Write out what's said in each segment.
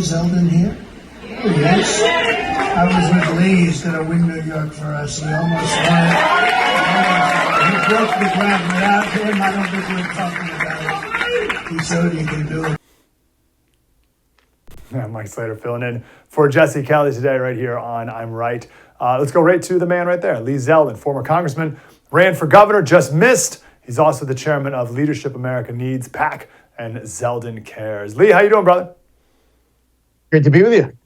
Zeldin here? Oh, yes. I was with Lee's going to win New York for us. He almost won it. He broke the ground. Without him, I don't think we're talking about it. He showed he can do it. Yeah, Mike Slater filling in for Jesse Kelly today right here on I'm Right. Let's go right to the man right there, Lee Zeldin, former congressman, ran for governor, just missed. He's also the chairman of Leadership America Needs, PAC, and Zeldin Cares. Lee, how you doing, brother? Great to be with you.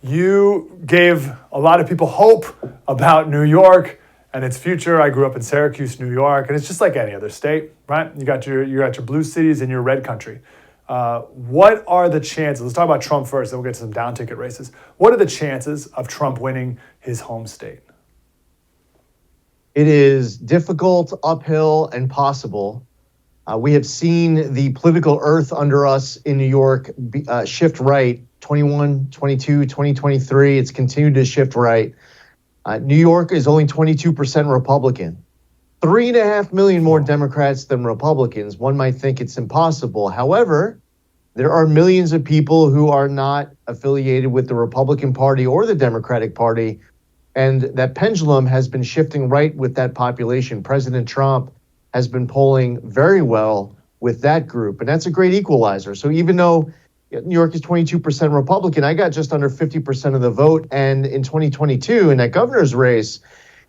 You gave a lot of people hope about New York and its future. I grew up in Syracuse, New York, and it's just like any other state, right? You got your blue cities and your red country. What are the chances? Let's talk about Trump first, then we'll get to some down ticket races. What are the chances of Trump winning his home state? It is difficult, uphill, and possible. We have seen the political earth under us in New York shift right, 21, 22, 2023. It's continued to shift right. New York is only 22% Republican. 3.5 million more Democrats than Republicans. One might think it's impossible. However, there are millions of people who are not affiliated with the Republican Party or the Democratic Party, and that pendulum has been shifting right with that population. President Trump has been polling very well with that group, and that's a great equalizer. So even though New York is 22% Republican, I got just under 50% of the vote, and in 2022, in that governor's race,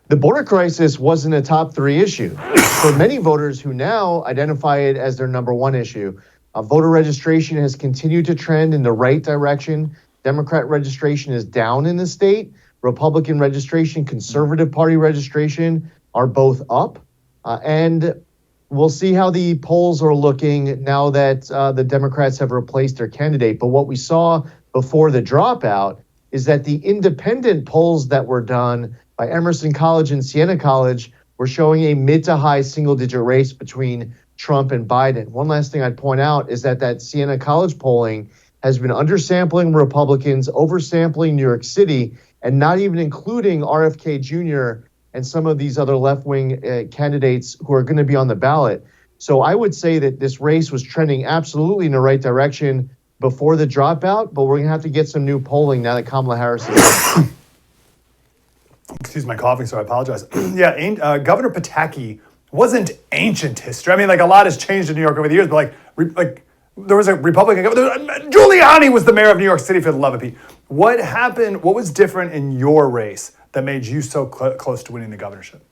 the border crisis wasn't a top 3 issue. For many voters who now identify it as their number 1 issue, voter registration has continued to trend in the right direction. Democrat registration is down in the state. Republican registration, Conservative Party registration are both up. And we'll see how the polls are looking now that the Democrats have replaced their candidate. But what we saw before the dropout is that the independent polls that were done by Emerson College and Siena College were showing a mid to high single-digit race between Trump and Biden. One last thing I'd point out is that Siena College polling has been undersampling Republicans, oversampling New York City, and not even including RFK Jr. and some of these other left-wing candidates who are going to be on the ballot. So I would say that this race was trending absolutely in the right direction before the dropout, but we're going to have to get some new polling now that Kamala Harris is Excuse my coughing, so I apologize. Governor Pataki wasn't ancient history. I mean, like, a lot has changed in New York over the years, but like there was a Republican governor. Giuliani was the mayor of New York City, for the love of Pete. What happened? What was different in your race that made you so close to winning the governorship?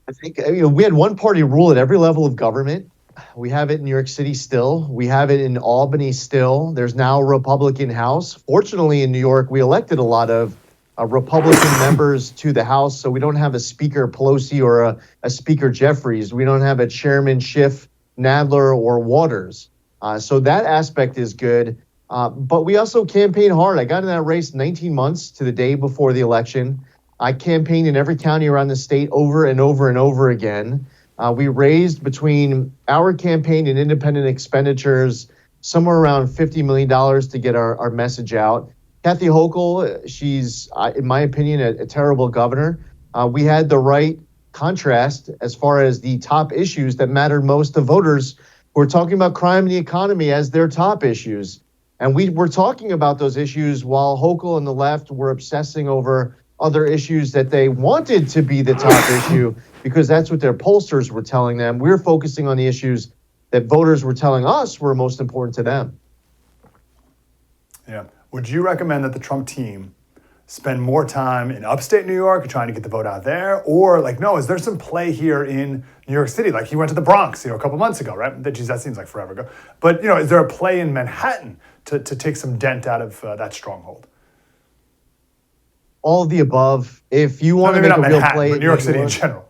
I think we had one party rule at every level of government. We have it in New York City still. We have it in Albany still. There's now a Republican House. Fortunately, in New York, we elected a lot of Republican members to the House, so we don't have a Speaker Pelosi or a Speaker Jeffries. We don't have a Chairman Schiff, Nadler, or Waters. So that aspect is good. But we also campaigned hard. I got in that race 19 months to the day before the election. I campaigned in every county around the state over and over and over again. We raised between our campaign and independent expenditures somewhere around $50 million to get our message out. Kathy Hochul, she's, in my opinion, a terrible governor. We had the right contrast as far as the top issues that mattered most to voters who are talking about crime and the economy as their top issues. And we were talking about those issues while Hochul and the left were obsessing over other issues that they wanted to be the top issue because that's what their pollsters were telling them. We're focusing on the issues that voters were telling us were most important to them. Yeah. Would you recommend that the Trump team spend more time in upstate New York trying to get the vote out there? Or is there some play here in New York City? Like, he went to the Bronx, a couple months ago, right? That seems like forever ago. But, is there a play in Manhattan to take some dent out of that stronghold? All of the above. If you want to make a real play, but New York City in general.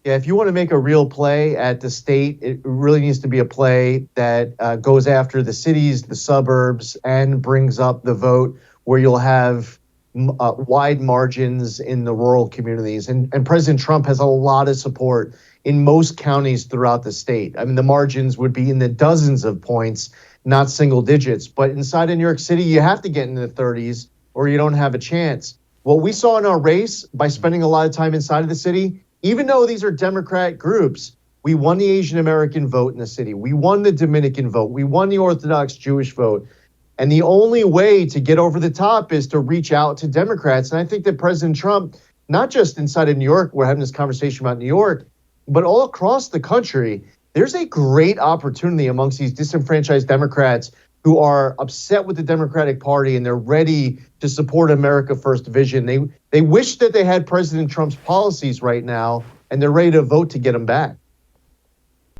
Yeah, if you want to make a real play at the state, it really needs to be a play that goes after the cities, the suburbs, and brings up the vote where you'll have wide margins in the rural communities. And President Trump has a lot of support in most counties throughout the state. I mean, the margins would be in the dozens of points, not single digits. But inside of New York City, you have to get into the 30s or you don't have a chance. What we saw in our race by spending a lot of time inside of the city, even though these are Democrat groups, We won the Asian American vote in the city. We won the Dominican vote. We won the Orthodox Jewish vote. And the only way to get over the top is to reach out to Democrats. And I think that President Trump, not just inside of New York, we're having this conversation about New York, but all across the country, there's a great opportunity amongst these disenfranchised Democrats who are upset with the Democratic Party and they're ready to support America First vision. They wish that they had President Trump's policies right now, and they're ready to vote to get them back.